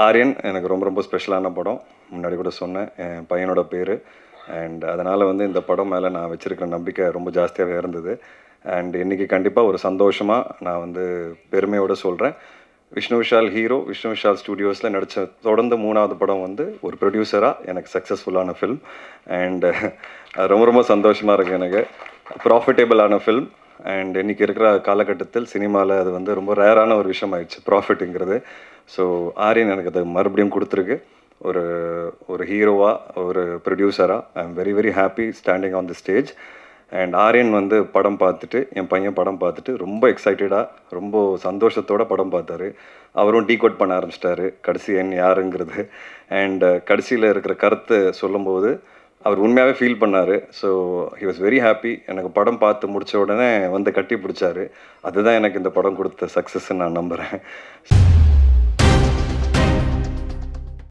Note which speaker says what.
Speaker 1: ஆரியன் எனக்கு ரொம்ப ரொம்ப ஸ்பெஷலான படம். முன்னாடி கூட சொன்னேன். என் பையனோட பேரு. அண்ட் அதனால வந்து இந்த படம் மேல நான் வச்சிருக்கிற நம்பிக்கை ரொம்ப ஜாஸ்தியாவே இருந்தது. அண்ட் இன்னைக்கு கண்டிப்பா ஒரு சந்தோஷமா நான் வந்து பெருமையோட சொல்றேன். விஷ்ணு விஷால் ஹீரோ, விஷ்ணு விஷால் ஸ்டுடியோஸ்ல நடிச்ச தொடர்ந்து 3வது படம் வந்து ஒரு ப்ரொடியூசரா எனக்கு சக்ஸஸ்ஃபுல்லான ஃபில்ம். அண்ட் ரொம்ப ரொம்ப சந்தோஷமா இருக்கு எனக்கு. ப்ராஃபிட்டபிளான ஃபில்ம். அண்ட் இன்னைக்கு இருக்கிற காலகட்டத்தில் சினிமாவில் அது வந்து ரொம்ப ரேரான ஒரு விஷயம் ஆயிடுச்சு ப்ராஃபிட்டுங்கிறது. ஸோ ஆரியன் எனக்கு அது மறுபடியும் கொடுத்துருக்கு. ஒரு ஒரு ஹீரோவாக, ஒரு ப்ரொடியூசராக I am very very happy standing on the stage. And Aryan வந்து படம் பார்த்துட்டு, என் பையன் படம் பார்த்துட்டு ரொம்ப எக்ஸைட்டடாக, ரொம்ப சந்தோஷத்தோட படம் பார்த்தாரு. அவரும் டீகோட் பண்ண ஆரம்பிச்சிட்டாரு கடைசி எண் யாருங்கிறது. அண்ட் கடைசியில் இருக்கிற கருத்தை சொல்லும்போது அவர் உண்மையாகவே ஃபீல் பண்ணார். So he was very happy. எனக்கு படம் பார்த்து முடித்த உடனே வந்து கட்டி பிடிச்சாரு. அதுதான் எனக்கு இந்த படம் கொடுத்த சக்ஸஸ்ன்னு நான் நம்புகிறேன்.